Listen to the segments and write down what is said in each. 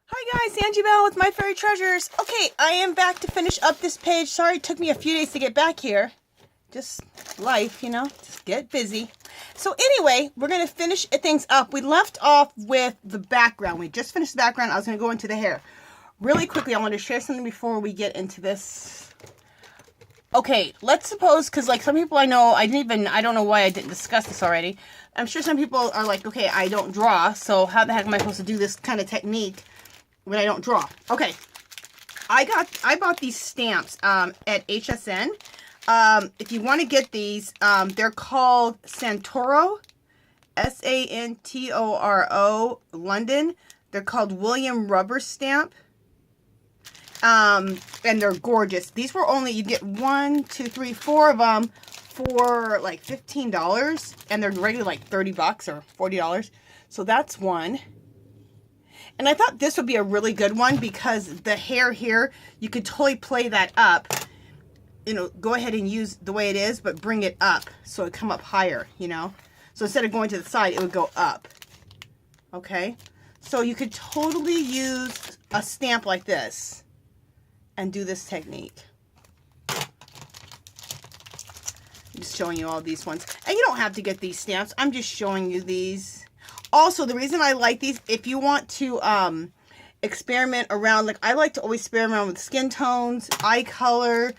Hi guys, Angie Bell with My Fairy Treasures. Okay, I am back to finish up this page. Sorry it took me a few days to get back here. Just life, you know, just get busy. So anyway, we're going to finish things up. We left off with the background. We just finished the background. I was going to go into the hair. Really quickly, I want to share something before we get into this. Okay, let's suppose, because like some people I know, I don't know why I didn't discuss this already. I'm sure some people are like, okay, I don't draw, so how the heck am I supposed to do this kind of technique when I don't draw? Okay, I bought these stamps at HSN. If you want to get these, they're called Santoro, Santoro, London. They're called William Rubber Stamp. And they're gorgeous. These were only, you get 1, 2, 3, 4 of them for like $15, and they're regularly like $30 or $40. So that's one. And I thought this would be a really good one because the hair here, you could totally play that up. You know, go ahead and use the way it is, but bring it up so it come up higher, you know. So instead of going to the side, it would go up. Okay? So you could totally use a stamp like this and do this technique. I'm just showing you all these ones. And you don't have to get these stamps. I'm just showing you these. Also, the reason I like these, if you want to experiment around, like I like to always experiment around with skin tones, eye color,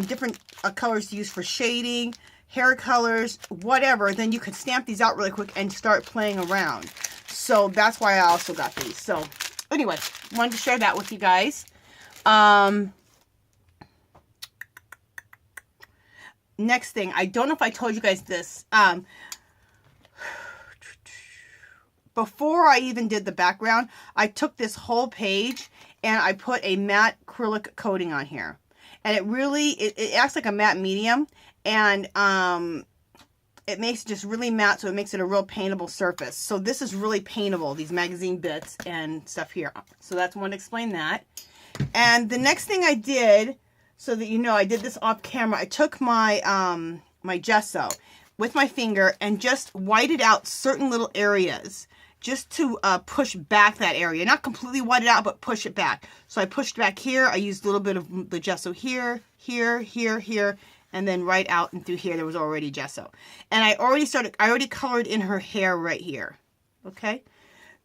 different colors to use for shading, hair colors, whatever, then you can stamp these out really quick and start playing around. So that's why I also got these. So anyway, wanted to share that with you guys. Next thing, I don't know if I told you guys this. Before I even did the background, I took this whole page and I put a matte acrylic coating on here. And it really, it acts like a matte medium, and it makes it just really matte, so it makes it a real paintable surface. So this is really paintable, these magazine bits and stuff here. So that's one to explain that. And the next thing I did, so that you know, I did this off camera, I took my, my gesso with my finger and just whited out certain little areas just to push back that area. Not completely white it out, but push it back. So I pushed back here. I used a little bit of the gesso here, here, here, here, and then right out and through here there was already gesso. And I already colored in her hair right here. Okay?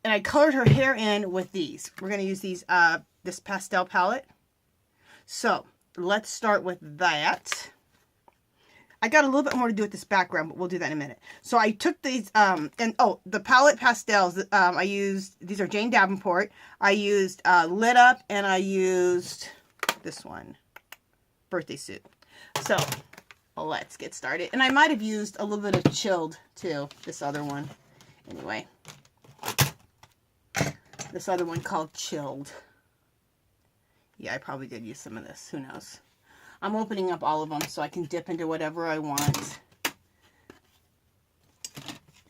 And I colored her hair in with these. We're going to use these, this pastel palette. So let's start with that. I got a little bit more to do with this background, but we'll do that in a minute. So I took these, the palette pastels, I used, these are Jane Davenport. I used Lit Up, and I used this one, Birthday Suit. So let's get started. And I might have used a little bit of Chilled too, this other one. Anyway, this other one called Chilled. Yeah, I probably did use some of this. Who knows? I'm opening up all of them so I can dip into whatever I want.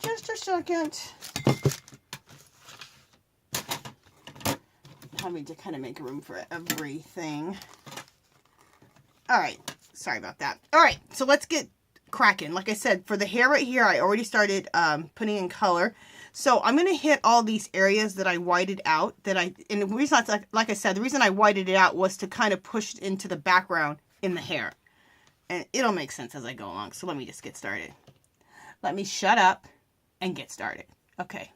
Just a second. Having to kind of make room for everything. All right. Sorry about that. All right. So let's get cracking. Like I said, for the hair right here, I already started putting in color. So I'm going to hit all these areas that I whited out. And the reason, like I said, the reason I whited it out was to kind of push it into the background in the hair. And it'll make sense as I go along. So let me just get started. Let me shut up and get started. Okay.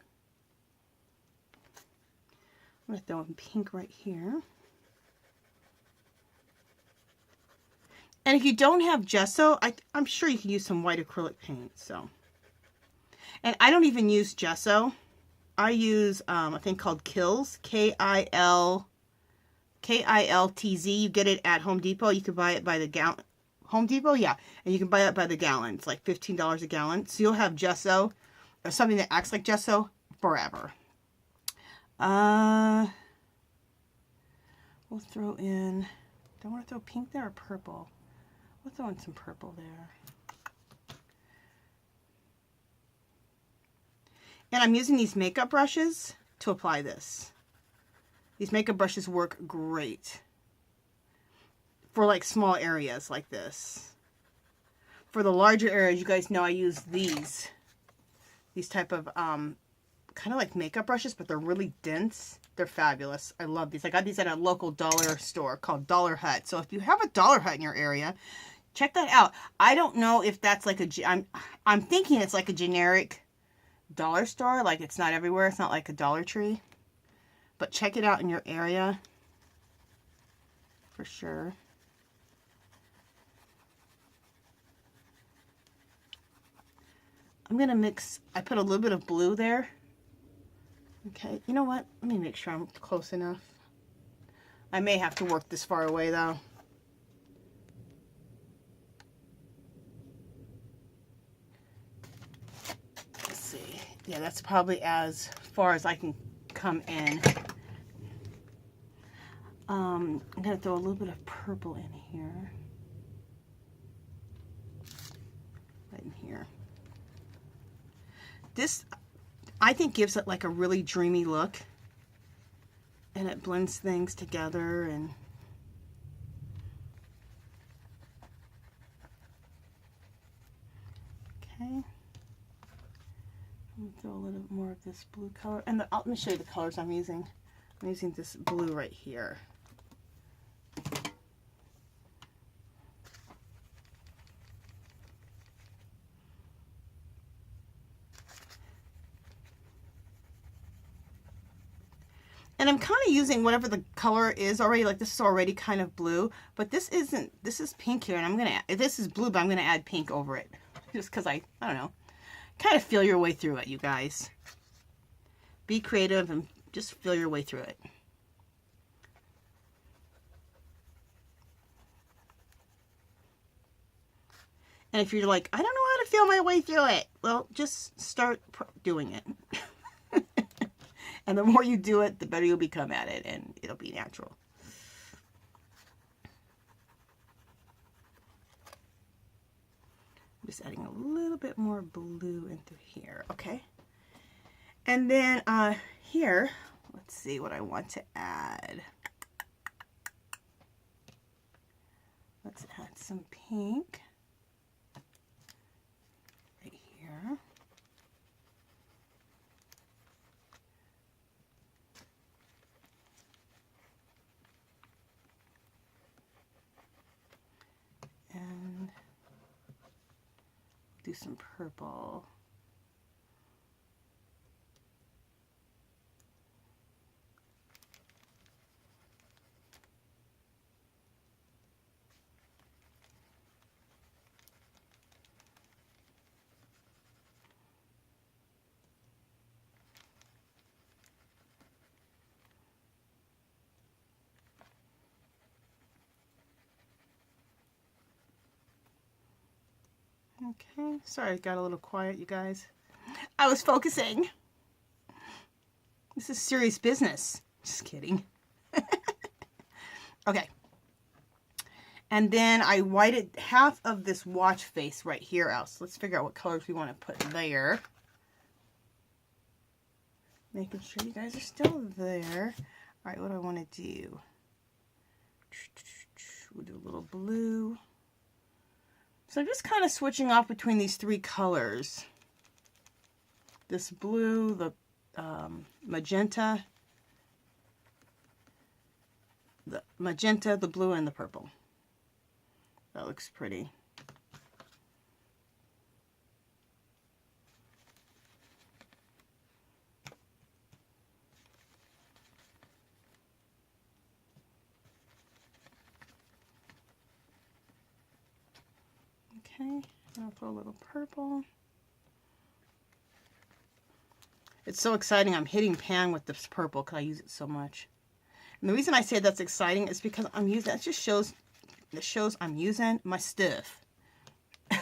I'm going to throw in pink right here. And if you don't have gesso, I'm sure you can use some white acrylic paint. So, and I don't even use gesso. I use a thing called Kilz, Kiltz. You get it at Home Depot. You can buy it by the gallon. Home Depot, yeah, and you can buy it by the gallon. It's like $15 a gallon. So you'll have gesso or something that acts like gesso forever. We'll throw in. Do I want to throw pink there or purple? We'll throw in some purple there. And I'm using these makeup brushes to apply this. These makeup brushes work great for like small areas like this. For the larger areas, you guys know I use these type of kind of like makeup brushes, but they're really dense They're fabulous. I love these. I got these at a local dollar store called Dollar Hut. So if you have a Dollar Hut in your area, check that out. I don't know if that's like I'm thinking it's like a generic dollar store. Like it's not everywhere. It's not like a Dollar Tree. But check it out in your area for sure. I'm going to mix, I put a little bit of blue there. Okay, you know what? Let me make sure I'm close enough. I may have to work this far away though. Let's see. Yeah, that's probably as far as I can come in. I'm going to throw a little bit of purple in here. Right in here. This, I think, gives it like a really dreamy look. And it blends things together and okay. Let me throw a little more of this blue color. And let me show you the colors I'm using. I'm using this blue right here. And I'm kind of using whatever the color is already, like this is already kind of blue, but this isn't, this is pink here, and I'm going to, this is blue, but I'm going to add pink over it. Just because I don't know, kind of feel your way through it, you guys. Be creative and just feel your way through it. And if you're like, I don't know how to feel my way through it, well, just start doing it. And the more you do it, the better you'll become at it, and it'll be natural. I'm just adding a little bit more blue into here, okay? And then here, let's see what I want to add. Let's add some pink right here. And do some purple. Okay, sorry, it got a little quiet, you guys. I was focusing. This is serious business. Just kidding. Okay. And then I whited half of this watch face right here out. So let's figure out what colors we want to put there. Making sure you guys are still there. All right, what do I want to do? We'll do a little blue. So I'm just kind of switching off between these three colors. This blue, the magenta, the blue, and the purple. That looks pretty. Okay, I'll put a little purple. It's so exciting. I'm hitting pan with this purple because I use it so much. And the reason I say that's exciting is because I'm using, it just shows, it shows I'm using my stuff. I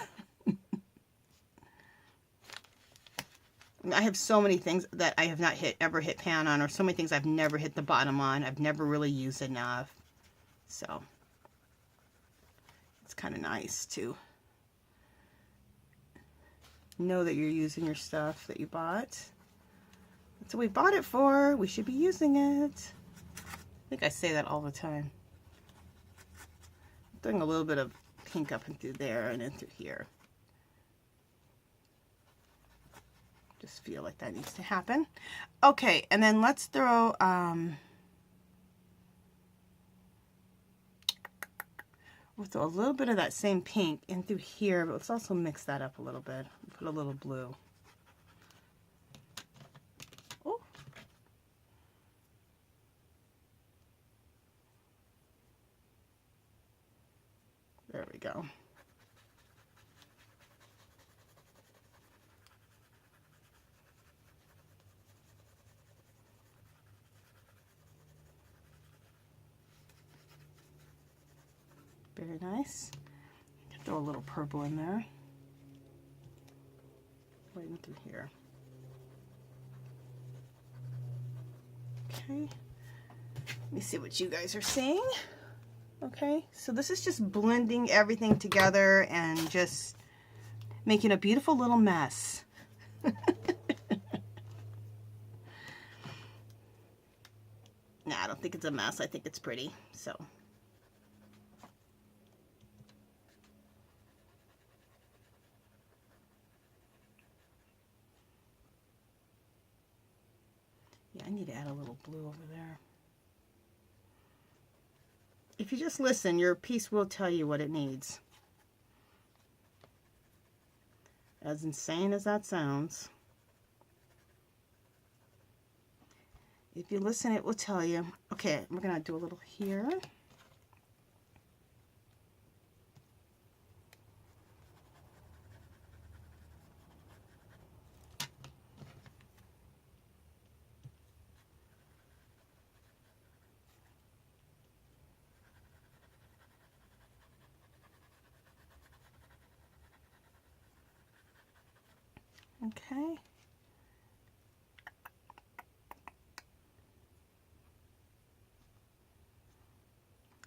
have so many things that I have not ever hit pan on, or so many things I've never hit the bottom on. I've never really used enough. So it's kind of nice to know that you're using your stuff that you bought. That's what we bought it for. We should be using it. I think I say that all the time. I'm throwing a little bit of pink up and through there and in through here. Just feel like that needs to happen. Okay, and then let's throw, we'll throw a little bit of that same pink in through here, but let's also mix that up a little bit. Put a little blue. Oh. There we go. Very nice. Throw a little purple in there. Right in through here. Okay. Let me see what you guys are seeing. Okay, so this is just blending everything together and just making a beautiful little mess. Nah, I don't think it's a mess. I think it's pretty, so. Yeah, I need to add a little blue over there. If you just listen, your piece will tell you what it needs. As insane as that sounds, if you listen, it will tell you. Okay, we're gonna do a little here. Okay. I'm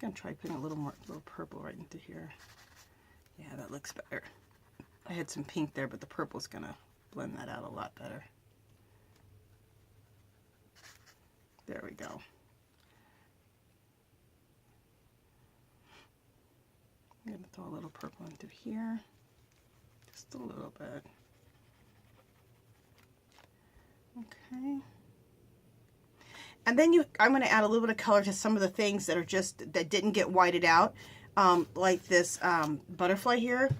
gonna try putting a little purple right into here. Yeah, that looks better. I had some pink there, but the purple's gonna blend that out a lot better. There we go. I'm gonna throw a little purple into here, just a little bit. Okay. And then I'm going to add a little bit of color to some of the things that are that didn't get whited out. Like this butterfly here.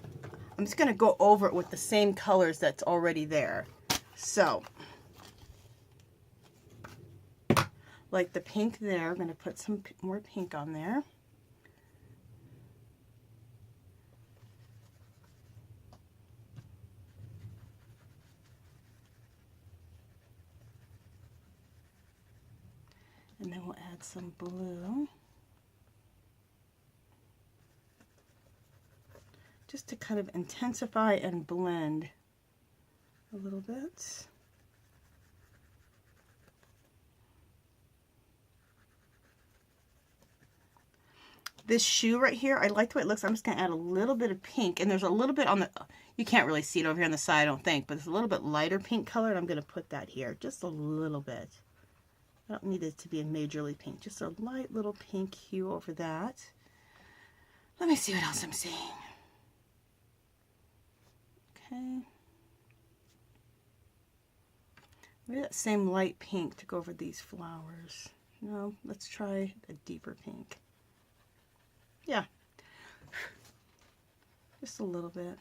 I'm just going to go over it with the same colors that's already there. So, like the pink there, I'm going to put some more pink on there. And then we'll add some blue. Just to kind of intensify and blend a little bit. This shoe right here, I like the way it looks. I'm just going to add a little bit of pink. And there's a little bit on the, you can't really see it over here on the side, I don't think, but it's a little bit lighter pink color, and I'm going to put that here, just a little bit. I don't need it to be a majorly pink, just a light little pink hue over that. Let me see what else I'm seeing. Okay. Maybe that same light pink to go over these flowers. No, let's try a deeper pink. Yeah. Just a little bit.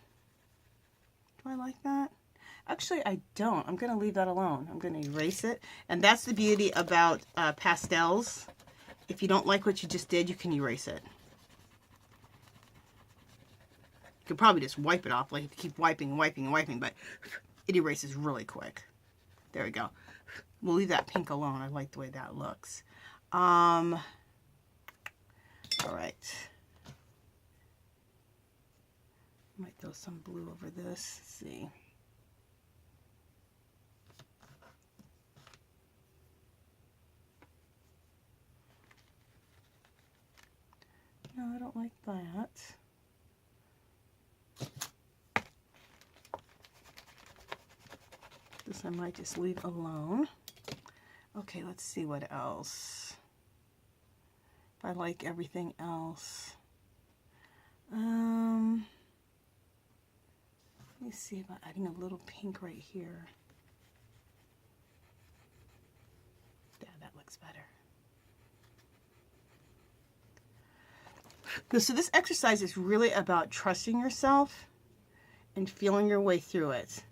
Do I like that? Actually, I don't. I'm going to leave that alone. I'm going to erase it. And that's the beauty about pastels. If you don't like what you just did, you can erase it. You could probably just wipe it off. Like, keep wiping and wiping and wiping, but it erases really quick. There we go. We'll leave that pink alone. I like the way that looks. All right. Might throw some blue over this. Let's see. No, I don't like that. This I might just leave alone. Okay, let's see what else. If I like everything else. Let me see about adding a little pink right here. Yeah, that looks better. So this exercise is really about trusting yourself and feeling your way through it.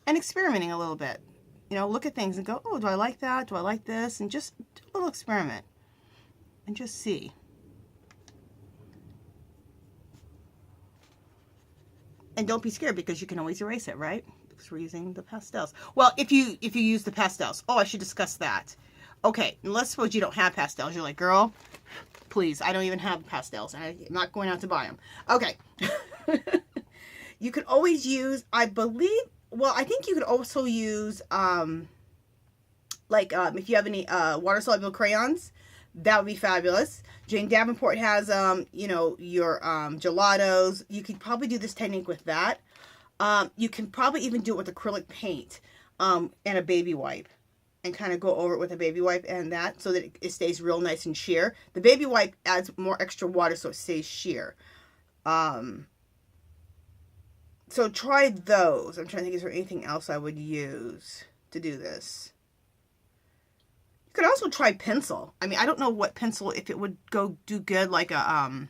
And experimenting a little bit. You know, look at things and go, oh, do I like that? Do I like this? And just do a little experiment. And just see. And don't be scared because you can always erase it, right? Because we're using the pastels. Well, if you use the pastels. Oh, I should discuss that. Okay, and let's suppose you don't have pastels. You're like, girl, please, I don't even have pastels. I'm not going out to buy them. Okay. You could always use, I believe, well, I think you could also use, if you have any water-soluble crayons, that would be fabulous. Jane Davenport has, your gelatos. You could probably do this technique with that. You can probably even do it with acrylic paint and a baby wipe. And kind of go over it with a baby wipe and that so that it stays real nice and sheer. The baby wipe adds more extra water so it stays sheer. So try those. I'm trying to think, is there anything else I would use to do this? You could also try pencil. I mean, I don't know what pencil, if it would do good, like a,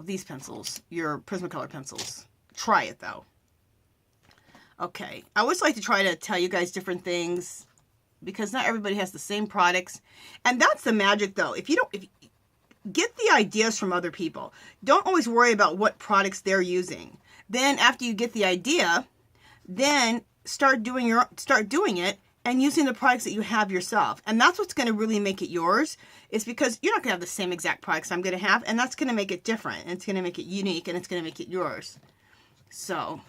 these pencils, your Prismacolor pencils. Try it though. Okay, I always like to try to tell you guys different things because not everybody has the same products. And that's the magic though. If get the ideas from other people. Don't always worry about what products they're using. Then after you get the idea, then start doing it and using the products that you have yourself. And that's what's going to really make it yours, is because you're not going to have the same exact products I'm going to have, and that's going to make it different. And it's going to make it unique, and it's going to make it yours. So,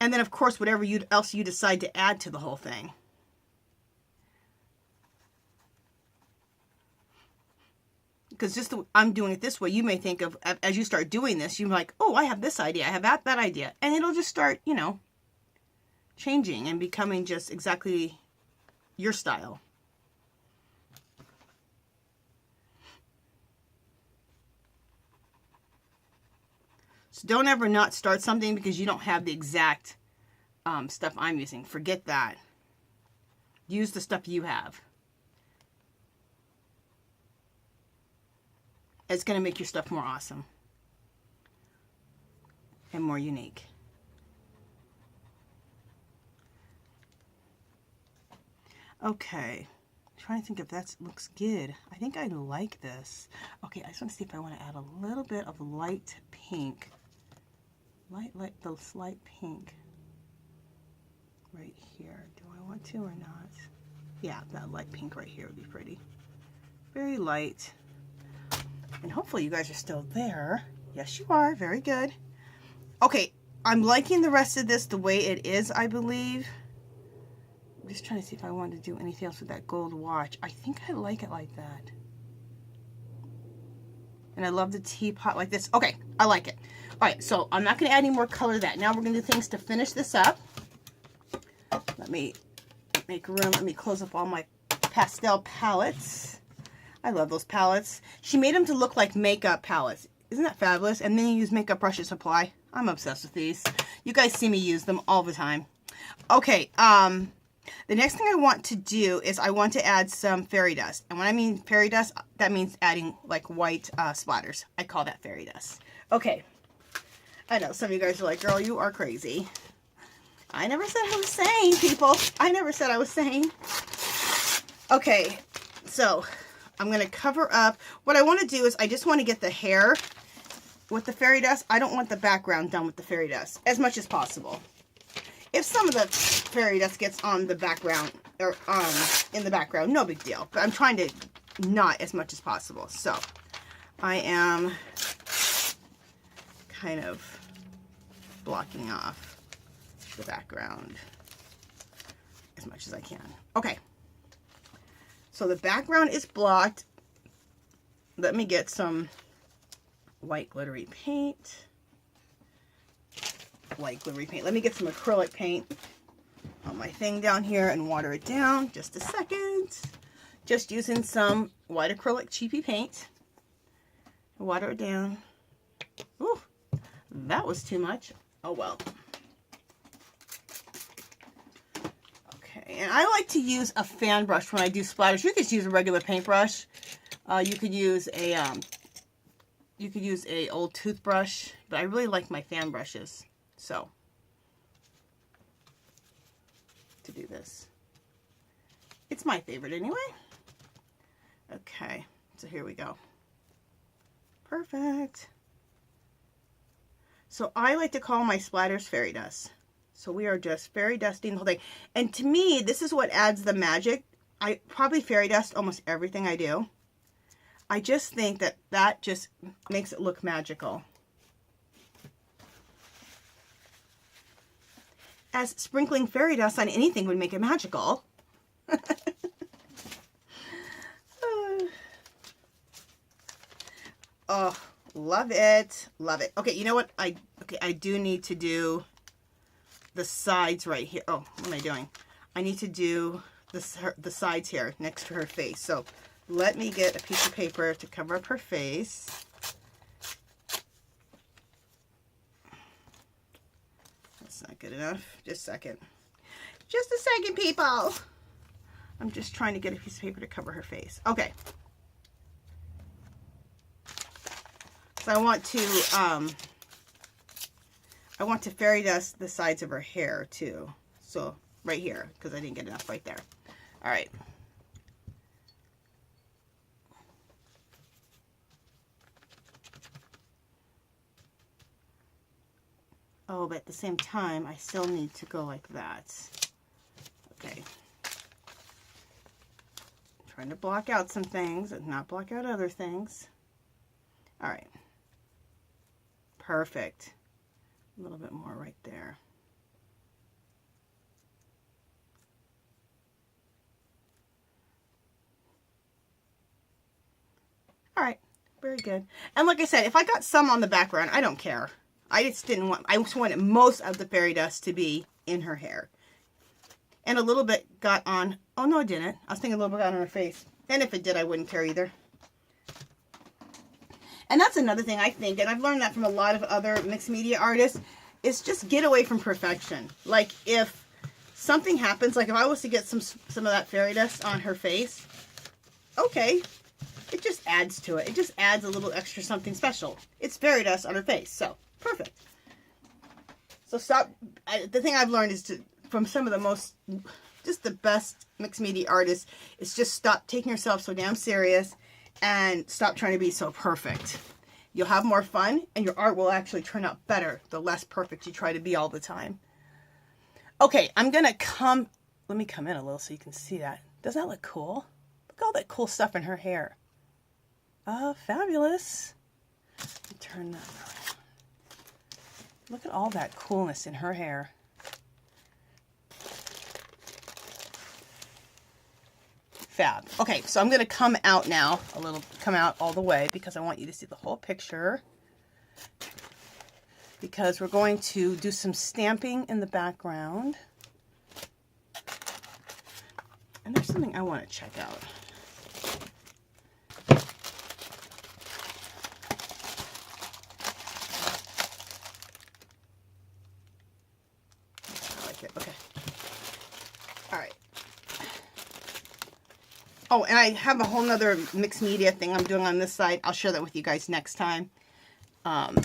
and then of course, whatever else you decide to add to the whole thing. Because I'm doing it this way, you may think of, as you start doing this, you're like, oh, I have this idea, I have that idea. And it'll just start, changing and becoming just exactly your style. So don't ever not start something because you don't have the exact stuff I'm using. Forget that. Use the stuff you have. It's going to make your stuff more awesome and more unique. Okay, I'm trying to think if that looks good. I think I like this. Okay, I just want to see if I want to add a little bit of light pink. The slight pink right here. Do I want to or not? Yeah, that light pink right here would be pretty. Very light. And hopefully you guys are still there. Yes, you are. Very good. Okay, I'm liking the rest of this the way it is, I believe. I'm just trying to see if I want to do anything else with that gold watch. I think I like it like that. And I love the teapot like this. Okay, I like it. All right, so I'm not going to add any more color to that. Now we're going to do things to finish this up. Let me make room. Let me close up all my pastel palettes. I love those palettes. She made them to look like makeup palettes. Isn't that fabulous? And then you use makeup brushes supply. I'm obsessed with these. You guys see me use them all the time. Okay, the next thing I want to do is I want to add some fairy dust. And when I mean fairy dust, that means adding like white splatters. I call that fairy dust. Okay. I know some of you guys are like, girl, you are crazy. I never said I was sane, people. I never said I was sane. Okay, so I'm going to cover up. What I want to do is I just want to get the hair with the fairy dust. I don't want the background done with the fairy dust as much as possible. If some of the fairy dust gets on the background or in the background, no big deal. But I'm trying to not as much as possible. So I am kind of blocking off the background as much as I can. Okay. So the background is blocked. Let me get some white glittery paint. White glittery paint. Let me get some acrylic paint on my thing down here and water it down. Just a second. Just using some white acrylic cheapy paint. Water it down. Ooh, that was too much. Oh well. And I like to use a fan brush when I do splatters. You could just use a regular paintbrush. You could use a old toothbrush, but I really like my fan brushes. So to do this, it's my favorite anyway. Okay, so here we go. Perfect. So I like to call my splatters fairy dust. So we are just fairy dusting the whole thing. And to me, this is what adds the magic. I probably fairy dust almost everything I do. I just think that that just makes it look magical. As sprinkling fairy dust on anything would make it magical. Oh, love it. Love it. Okay, you know what? I do need to do the sides right here. Oh, what am I doing? I need to do the sides here next to her face. So let me get a piece of paper to cover up her face. That's not good enough. Just a second. Just a second, people. I'm just trying to get a piece of paper to cover her face. Okay. So I want to fairy dust the sides of her hair too. So right here, because I didn't get enough right there. All right. Oh, but at the same time, I still need to go like that. Okay. I'm trying to block out some things and not block out other things. All right. Perfect. A little bit more right there. All right, very good. And like I said, if I got some on the background, I don't care. I just wanted most of the fairy dust to be in her hair. And a little bit got on, oh no, it didn't. I was thinking a little bit got on her face. And if it did, I wouldn't care either. And that's another thing I think, and I've learned that from a lot of other mixed media artists, is just get away from perfection. Like if something happens, like if I was to get some of that fairy dust on her face, okay, it just adds to it. It just adds a little extra something special. It's fairy dust on her face, so perfect. So stop. The thing I've learned is from some of the most, just the best mixed media artists, is just stop taking yourself so damn serious and stop trying to be so perfect. You'll have more fun and your art will actually turn out better the less perfect you try to be all the time. Okay, I'm going to let me come in a little so you can see that. Doesn't that look cool? Look at all that cool stuff in her hair. Oh, fabulous. Let me turn that around. Look at all that coolness in her hair. Fab. Okay, so I'm going to come out now, come out all the way because I want you to see the whole picture. Because we're going to do some stamping in the background. And there's something I want to check out. I like it. Okay. All right. Oh, and I have a whole nother mixed media thing I'm doing on this side. I'll share that with you guys next time. I'm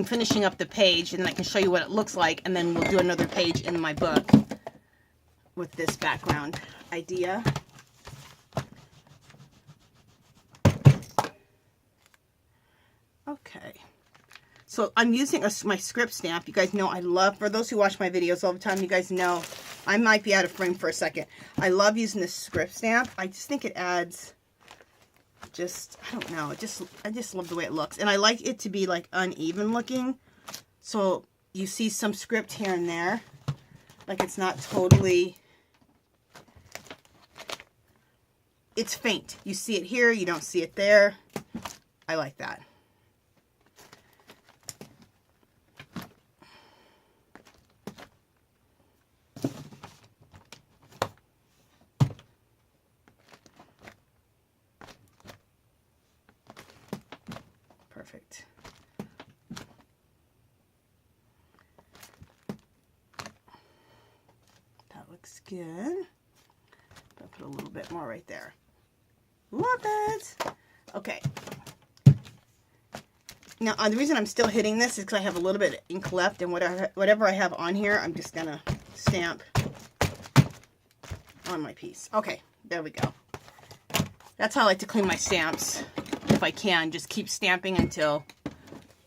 finishing up the page, and then I can show you what it looks like, and then we'll do another page in my book with this background idea. Okay. So I'm using my script stamp. You guys know I love, for those who watch my videos all the time, you guys know I might be out of frame for a second. I love using this script stamp. I just think it adds, I don't know, I just love the way it looks. And I like it to be like uneven looking. So you see some script here and there. Like it's not totally, it's faint. You see it here, you don't see it there. I like that. Perfect. That looks good. I'll put a little bit more right there. Love it. Okay. Now, the reason I'm still hitting this is because I have a little bit of ink left, and whatever I have on here, I'm just going to stamp on my piece. Okay, there we go. That's how I like to clean my stamps. If I can, just keep stamping until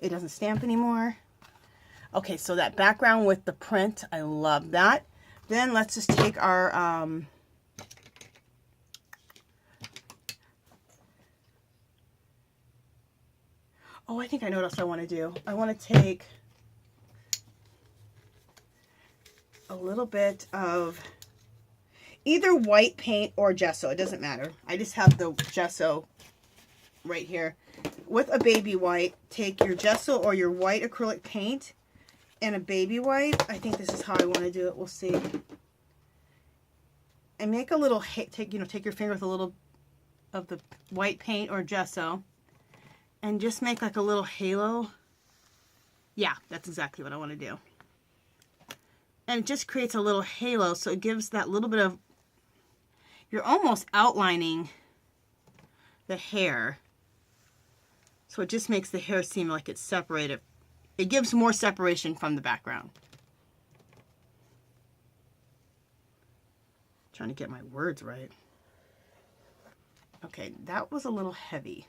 it doesn't stamp anymore. Okay, so that background with the print, I love that. Then let's just take our... oh, I think I know what else I want to do. I want to take a little bit of either white paint or gesso. It doesn't matter. I just have the gesso right here. With a baby white, take your gesso or your white acrylic paint and a baby white. I think this is how I want to do it. We'll see. And make a little, take your finger with a little of the white paint or gesso. And just make like a little halo. Yeah, that's exactly what I want to do. And it just creates a little halo, so it gives that little bit of... You're almost outlining the hair. So it just makes the hair seem like it's separated. It gives more separation from the background. Trying to get my words right. Okay, that was a little heavy.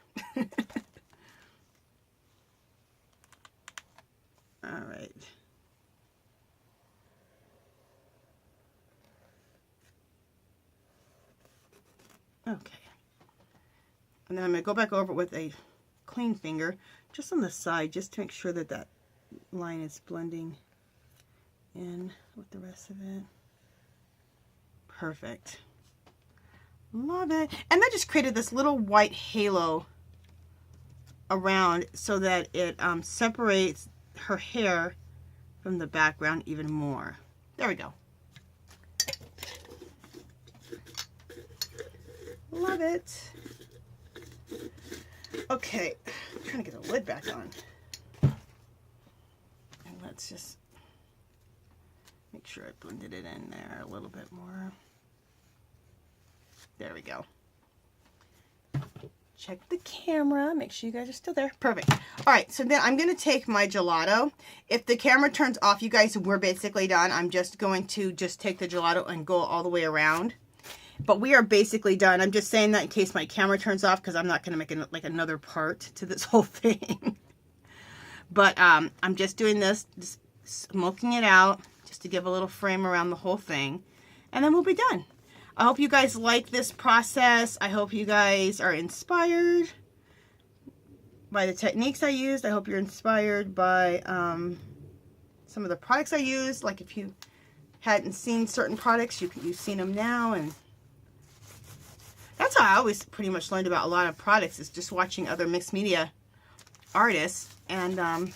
All right. Okay. And then I'm going to go back over it with a clean finger, just on the side, just to make sure that that line is blending in with the rest of it. Perfect. Love it. And that just created this little white halo around so that it separates her hair from the background even more. There we go. Love it. Okay, I'm trying to get the lid back on. And let's just make sure I blended it in there a little bit more. There we go. Check the camera. Make sure you guys are still there. Perfect. All right, so then I'm going to take my gelato. If the camera turns off, you guys, we're basically done. I'm just going to take the gelato and go all the way around. But we are basically done. I'm just saying that in case my camera turns off, because I'm not going to make like another part to this whole thing. But I'm just doing this, just smoking it out, just to give a little frame around the whole thing. And then we'll be done. I hope you guys like this process. I hope you guys are inspired by the techniques I used. I hope you're inspired by some of the products I used. Like if you hadn't seen certain products, you've seen them now. And that's how I always pretty much learned about a lot of products, is just watching other mixed media artists. And then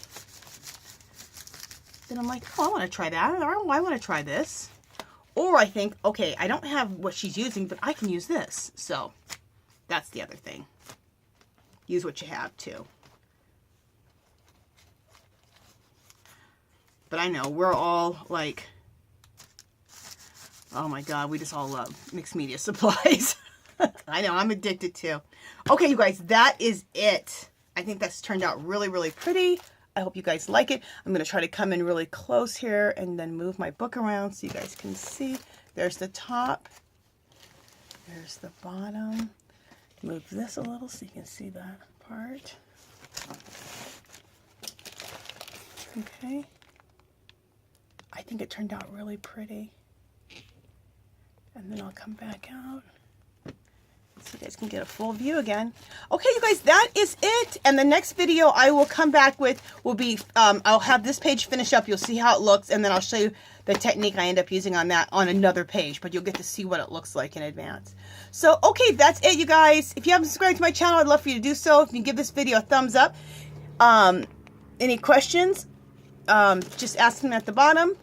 I'm like, oh, I want to try that. Or I want to try this. Or I think, okay, I don't have what she's using, but I can use this. So that's the other thing. Use what you have too. But I know we're all like, oh my God, we just all love mixed media supplies. I know, I'm addicted too. Okay, you guys, that is it. I think that's turned out really, really pretty. I hope you guys like it. I'm going to try to come in really close here and then move my book around so you guys can see. There's the top. There's the bottom. Move this a little so you can see that part. Okay. I think it turned out really pretty. And then I'll come back out so you guys can get a full view again. Okay, you guys, that is it. And the next video I will come back with will be, I'll have this page finished up. You'll see how it looks, and then I'll show you the technique I end up using on that on another page, but you'll get to see what it looks like in advance. So, okay, that's it, you guys. If you haven't subscribed to my channel, I'd love for you to do so. If you can give this video a thumbs up. Any questions, just ask them at the bottom.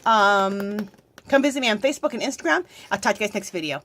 Come visit me on Facebook and Instagram. I'll talk to you guys next video.